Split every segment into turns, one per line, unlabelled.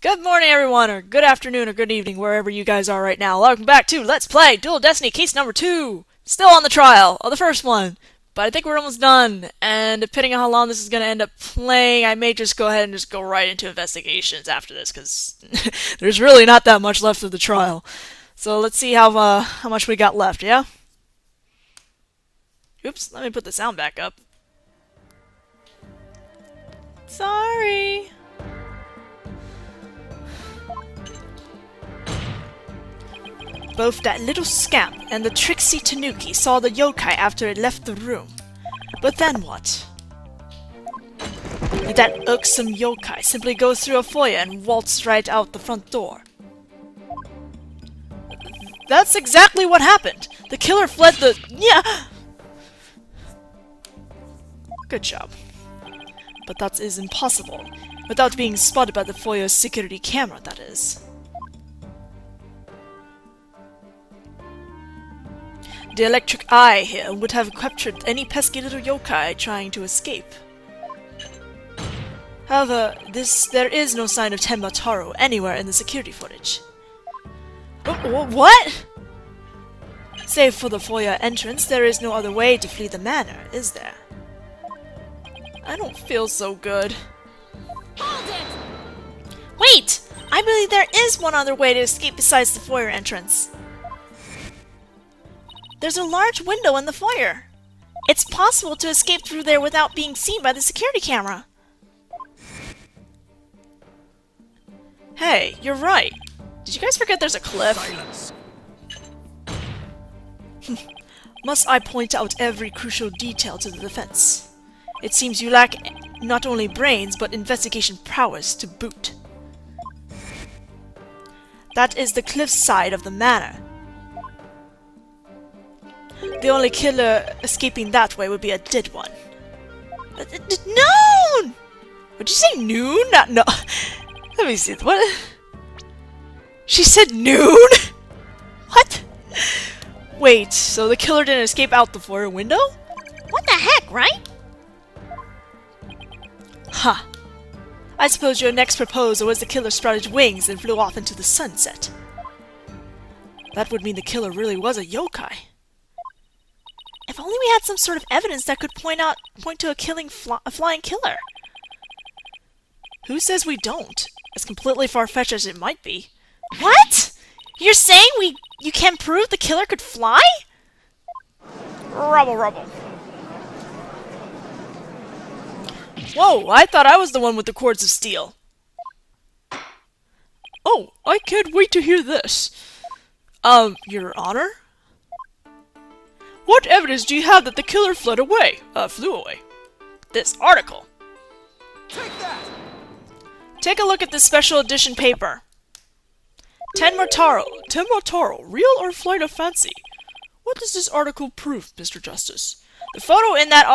Good morning, everyone, or good afternoon, or good evening, wherever you guys are right now. Welcome back to Let's Play Dual Destiny case number 2. Still on the trial of the first one, but I think we're almost done. And depending on how long this is going to end up playing, I may just go ahead and just go right into investigations after this, because there's really not that much left of the trial. So let's see how much we got left, yeah? Oops, let me put the sound back up. Sorry. Both that little scamp and the tricksy Tanuki saw the yokai after it left the room. But then what? Did that irksome yokai simply go through a foyer and waltz right out the front door? That's exactly what happened! The killer fled the... Yeah! Good job. But that is impossible. Without being spotted by the foyer's security camera, that is. The electric eye here would have captured any pesky little yokai trying to escape. However, there is no sign of Tenma Taro anywhere in the security footage. What? Save for the foyer entrance, there is no other way to flee the manor, is there? I don't feel so good.
Hold it!
Wait! I believe there is one other way to escape besides the foyer entrance. There's a large window in the foyer. It's possible to escape through there without being seen by the security camera. Hey, you're right. Did you guys forget there's a cliff?
Silence.
Must I point out every crucial detail to the defense? It seems you lack not only brains, but investigation prowess to boot. That is the cliff side of the manor. The only killer escaping that way would be a dead one. Noon! Would you say noon? Not no. Let me see. What? She said noon? What? Wait, so the killer didn't escape out the foyer window?
What the heck, right?
Huh. I suppose your next proposal was the killer sprouted wings and flew off into the sunset. That would mean the killer really was a yokai. If only we had some sort of evidence that could point to a flying killer. Who says we don't? As completely far-fetched as it might be. What? You're saying you can prove the killer could fly? Rubble, rubble. Whoa, I thought I was the one with the cords of steel. Oh, I can't wait to hear this. Your Honor? What evidence do you have that the killer flew away? This article.
Take that!
Take a look at this special edition paper. Tenma Taro, real or flight of fancy? What does this article prove, Mr. Justice? The photo in that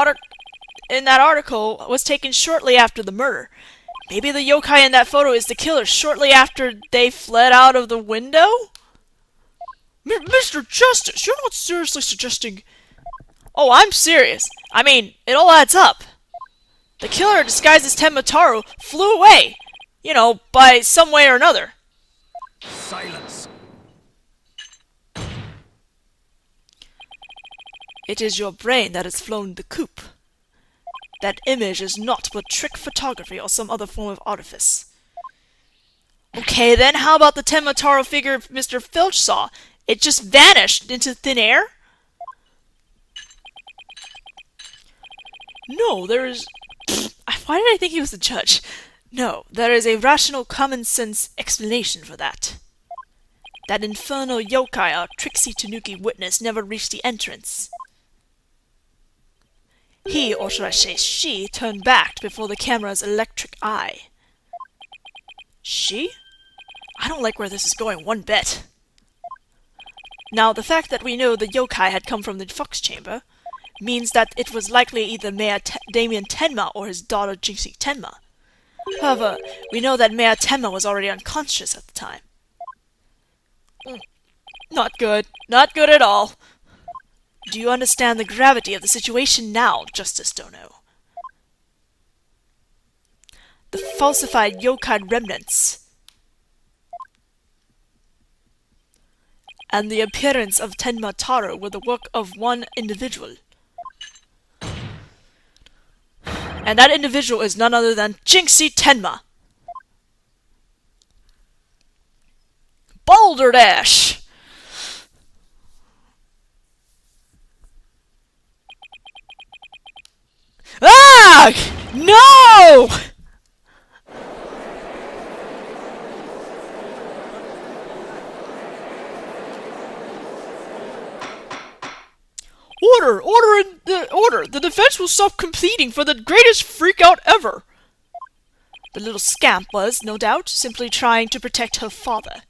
article was taken shortly after the murder. Maybe the yokai in that photo is the killer shortly after they fled out of the window? Mr. Justice, you're not seriously suggesting... Oh, I'm serious. I mean, it all adds up. The killer disguised as Tenma Taro flew away. You know, by some way or another.
Silence.
It is your brain that has flown the coop. That image is naught but trick photography or some other form of artifice. Okay then, how about the Tenma Taro figure Mr. Filch saw? It just vanished into thin air? No, there is... Why did I think he was the judge? No, there is a rational, common-sense explanation for that. That infernal yokai our tricksy Tanuki witness never reached the entrance. He, or should I say she, turned back before the camera's electric eye. She? I don't like where this is going one bit. Now, the fact that we know the yokai had come from the Fox Chamber means that it was likely either Damien Tenma or his daughter Jinxie Tenma. However, we know that Mayor Tenma was already unconscious at the time. Not good. Not good at all. Do you understand the gravity of the situation now, Justice Dono? The falsified yokai remnants and the appearance of Tenma Taro were the work of one individual. And that individual is none other than Jinxie Tenma. Boulder Dash! Ah! No! Order! The defense will stop completing for the greatest freakout ever! The little scamp was, no doubt, simply trying to protect her father.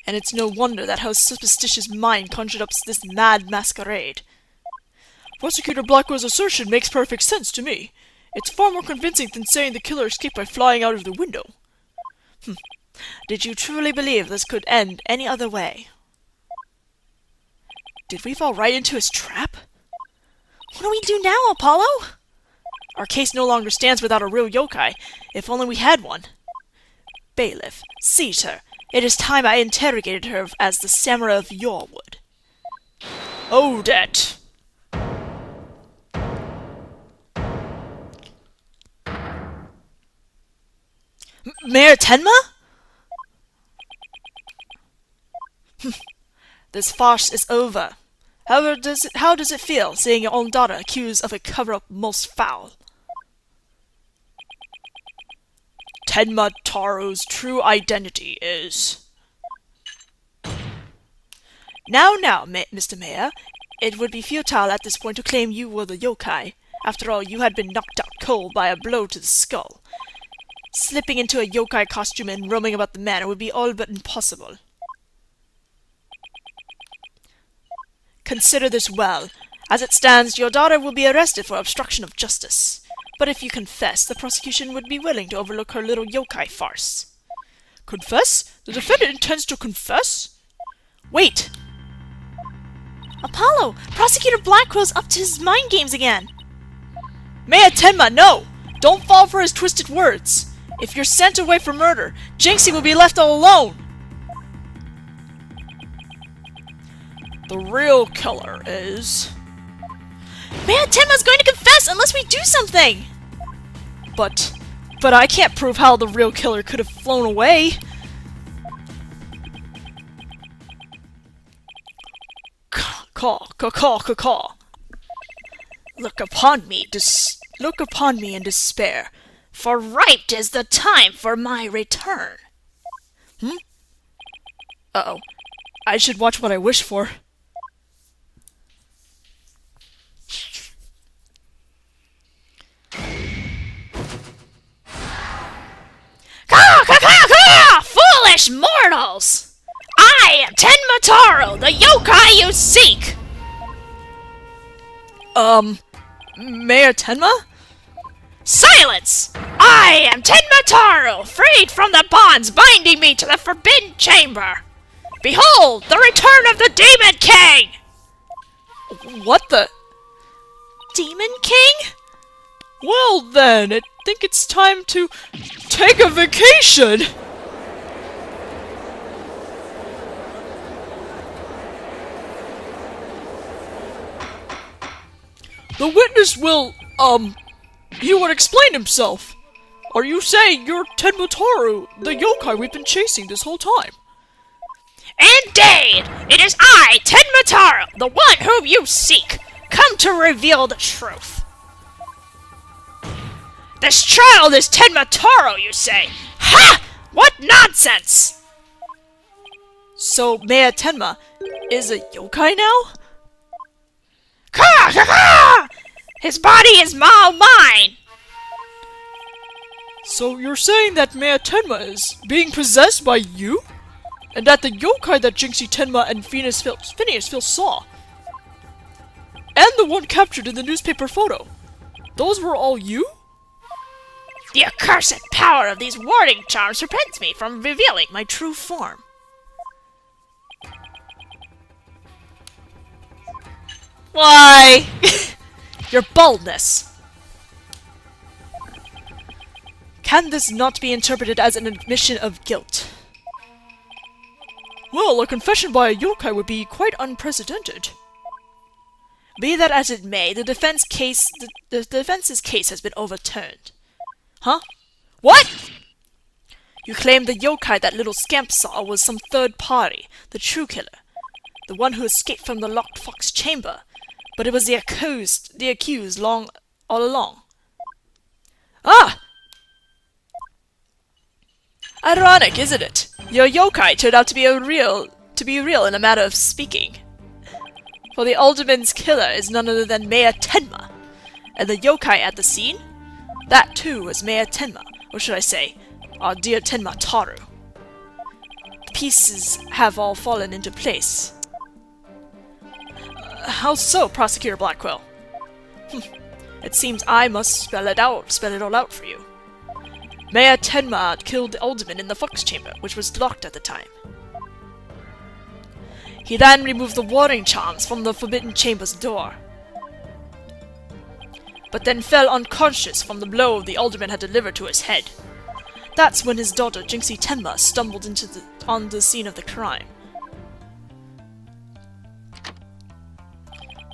And it's no wonder that her superstitious mind conjured up this mad masquerade. Prosecutor Blackwell's assertion makes perfect sense to me. It's far more convincing than saying the killer escaped by flying out of the window. Did you truly believe this could end any other way? Did we fall right into his trap? What do we do now, Apollo? Our case no longer stands without a real yokai. If only we had one. Bailiff, seize her. It is time I interrogated her as the samurai of Yorewood. Odette! Mayor Tenma? This farce is over. However, how does it feel, seeing your own daughter accused of a cover-up most foul? Tenma Taro's true identity is... Now, Mr. Mayor, it would be futile at this point to claim you were the yokai. After all, you had been knocked out cold by a blow to the skull. Slipping into a yokai costume and roaming about the manor would be all but impossible. Consider this well. As it stands, your daughter will be arrested for obstruction of justice. But if you confess, the prosecution would be willing to overlook her little yokai farce. Confess? The defendant intends to confess? Wait!
Apollo! Prosecutor Blackwell's up to his mind games again!
Mayor Tenma, no! Don't fall for his twisted words! If you're sent away for murder, Jinxie will be left all alone! The real killer is...
Mayor Tenma's going to confess unless we do something!
But I can't prove how the real killer could have flown away. Caw. Look upon me in despair, for ripe is the time for my return. Uh-oh. I should watch what I wish for. Foolish mortals! I am Tenma Taro, the yokai you seek! Mayor Tenma? Silence! I am Tenma Taro, freed from the bonds binding me to the Forbidden Chamber! Behold, the return of the Demon King! What the... Demon King? Well then, I think it's time to take a vacation! The witness will, he would explain himself. Are you saying you're Tenma Taro, the yokai we've been chasing this whole time? Indeed! It is I, Tenma Taro, the one whom you seek, come to reveal the truth. This child is Tenma Taro, you say? Ha! What nonsense! So, Mayor Tenma is a yokai now? Ka! His body is mine! So you're saying that Mayor Tenma is being possessed by you? And that the yokai that Jinxie Tenma and Phineas Phil saw, and the one captured in the newspaper photo, those were all you? The accursed power of these warding charms prevents me from revealing my true form. Why? Your boldness. Can this not be interpreted as an admission of guilt? Well, a confession by a yokai would be quite unprecedented. Be that as it may, the defense's case has been overturned. Huh? What? You claim the yokai that little scamp saw was some third party, the true killer, the one who escaped from the locked fox chamber, but it was the accused all along. Ah! Ironic, isn't it? Your yokai turned out to be real in a matter of speaking. For the alderman's killer is none other than Mayor Tenma, and the yokai at the scene? That too was Mayor Tenma, or should I say, our dear Tenma Taru. The pieces have all fallen into place. How so, Prosecutor Blackwell? It seems I must spell it all out for you. Mayor Tenma killed the alderman in the fox chamber, which was locked at the time. He then removed the warding charms from the forbidden chamber's door, but then fell unconscious from the blow the alderman had delivered to his head. That's when his daughter, Jinxie Tenma, stumbled on the scene of the crime.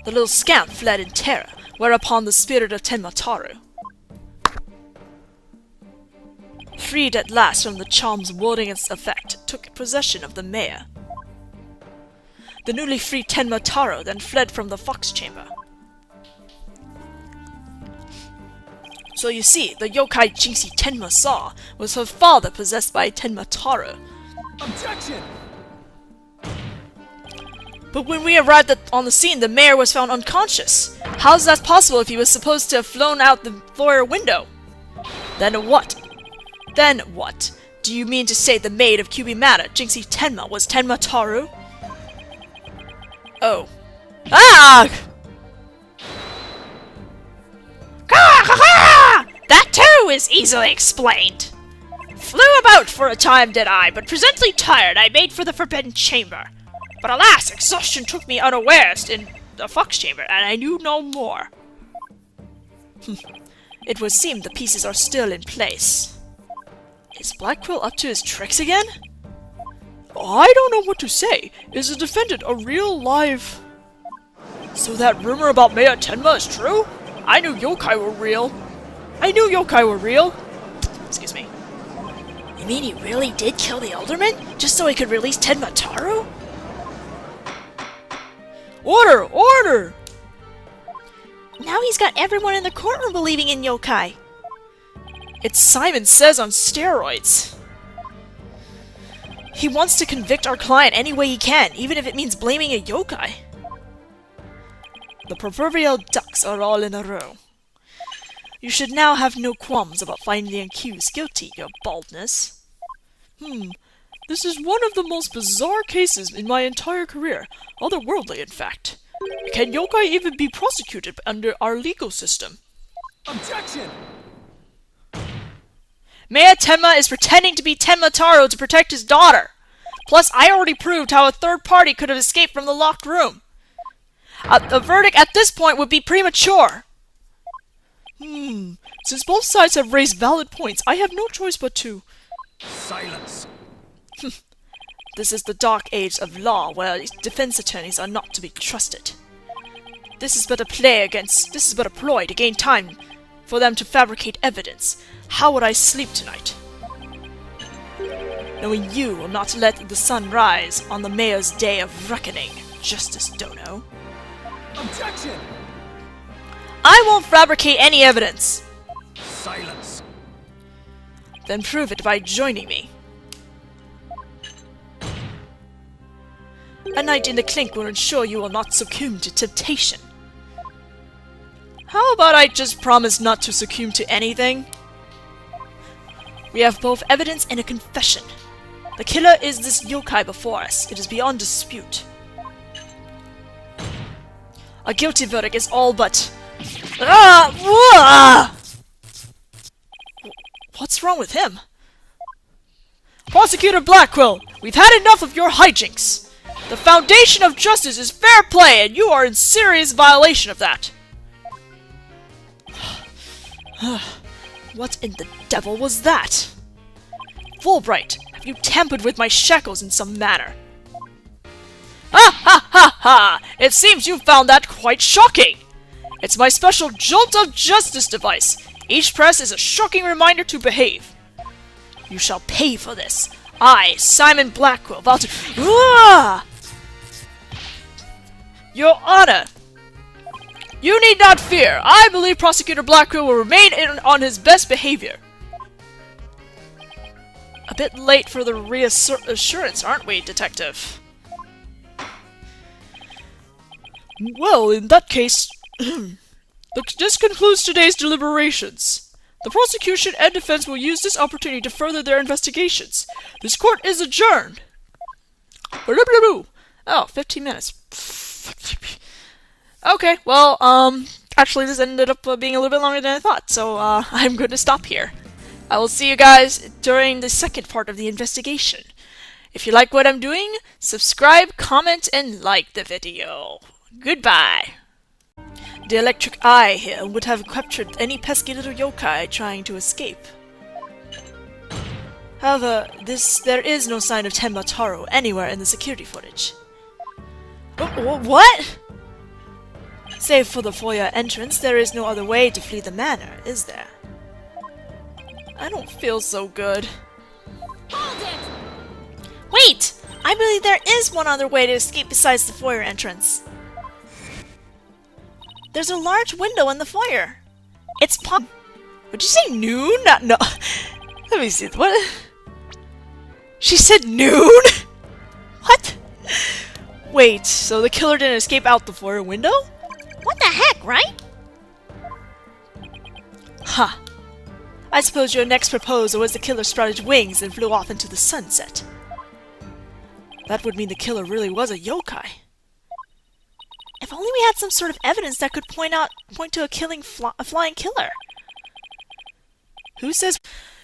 The little scamp fled in terror, whereupon the spirit of Tenma Taru, freed at last from the charm's warding its effect, took possession of the mayor. The newly freed Tenma Taru then fled from the fox chamber. So you see, the yokai Jinxie Tenma saw was her father possessed by Tenma Taru.
Objection!
But when we arrived on the scene, the mayor was found unconscious. How's that possible if he was supposed to have flown out the foyer window? Then what? Then what? Do you mean to say the maid of Kubimata, Jinxie Tenma, was Tenma Taru? Oh. Ah!
That too is easily explained. Flew about for a time did I, but presently tired I made for the forbidden chamber. But alas, exhaustion took me unawares in the fox chamber, and I knew no more.
It would seem the pieces are still in place. Is Blackwell up to his tricks again? I don't know what to say. Is the defendant a real live... So that rumor about Mayor Tenma is true? I knew yokai were real. Excuse me.
You mean he really did kill the alderman, just so he could release Tenma Taru?
Order! Order!
Now he's got everyone in the courtroom believing in yokai.
It's Simon Says on steroids. He wants to convict our client any way he can, even if it means blaming a yokai. The proverbial ducks are all in a row. You should now have no qualms about finding the accused guilty, your baldness. This is one of the most bizarre cases in my entire career. Otherworldly, in fact. Can yokai even be prosecuted under our legal system?
Objection!
Mayor Tenma is pretending to be Tenma Taru to protect his daughter. Plus, I already proved how a third party could have escaped from the locked room. A verdict at this point would be premature. Since both sides have raised valid points, I have no choice but to...
Silence!
This is the dark age of law, where defense attorneys are not to be trusted. This is but a ploy to gain time for them to fabricate evidence. How would I sleep tonight? Knowing you will not let the sun rise on the mayor's day of reckoning, Justice Dono.
Objection!
I won't fabricate any evidence.
Silence!
Then prove it by joining me. A night in the clink will ensure you will not succumb to temptation. How about I just promise not to succumb to anything? We have both evidence and a confession. The killer is this yokai before us. It is beyond dispute. A guilty verdict is all but... What's wrong with him? Prosecutor Blackwell, we've had enough of your hijinks. The foundation of justice is fair play, and you are in serious violation of that. What in the devil was that? Fulbright, have you tampered with my shackles in some manner?
Ha! It seems you found that quite shocking! It's my special Jolt of Justice device. Each press is a shocking reminder to behave. You shall pay for this. I, Simon Blackwell, vow to— Ah! Your Honor! You need not fear. I believe Prosecutor Blackwell will remain on his best behavior. A bit late for the reassurance, aren't we, Detective? Well, in that case, this concludes today's deliberations. The prosecution and defense will use this opportunity to further their investigations. This court is adjourned. Oh, 15 minutes. Okay, well, actually this ended up being a little bit longer than I thought, so, I'm going to stop here. I will see you guys during the second part of the investigation. If you like what I'm doing, subscribe, comment, and like the video. Goodbye. The electric eye here would have captured any pesky little yokai trying to escape. However, there is no sign of Tenma Taro anywhere in the security footage. What? Save for the foyer entrance, there is no other way to flee the manor, is there? I don't feel so good.
Hold it! Wait! I believe there is one other way to escape besides the foyer entrance. There's a large window in the foyer. It's Would you say noon? No. Let me see. What? She said noon? What? Wait, so the killer didn't escape out the foyer window? What the heck, right? Huh. I suppose your next proposal was the killer sprouted wings and flew off into the sunset. That would mean the killer really was a yokai. If only we had some sort of evidence that could point to a flying killer. Who says—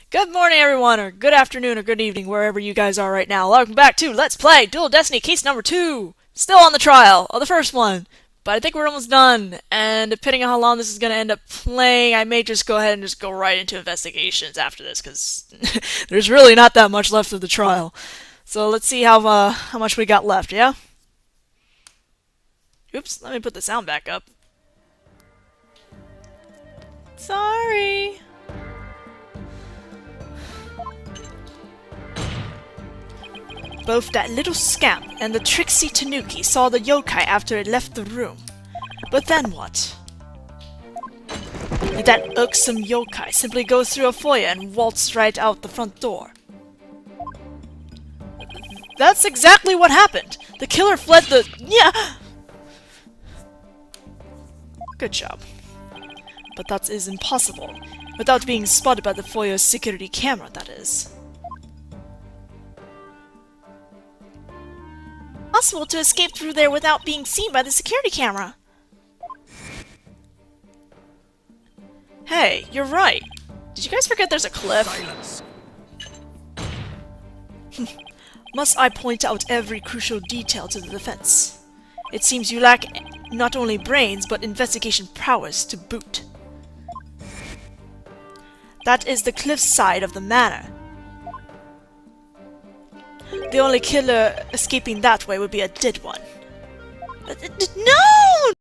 Good morning, everyone, or good afternoon, or good evening, wherever you guys are right now. Welcome back to Let's Play Dual Destiny case number 2. Still on the trial of the first one, but I think we're almost done. And depending on how long this is going to end up playing, I may just go ahead and just go right into investigations after this, because there's really not that much left of the trial. So let's see how much we got left, yeah? Oops, let me put the sound back up. Sorry. Both that little scamp and the tricksy Tanuki saw the yokai after it left the room. But then what? Did that irksome yokai simply go through a foyer and waltz right out the front door? That's exactly what happened! The killer fled the— Yeah! Good job. But that is impossible. Without being spotted by the foyer's security camera, that is. Possible to escape through there without being seen by the security camera. Hey, you're right. Did you guys forget there's a cliff?
Silence.
Must I point out every crucial detail to the defense? It seems you lack not only brains, but investigation prowess to boot. That is the cliff side of the manor. The only killer escaping that way would be a dead one. No!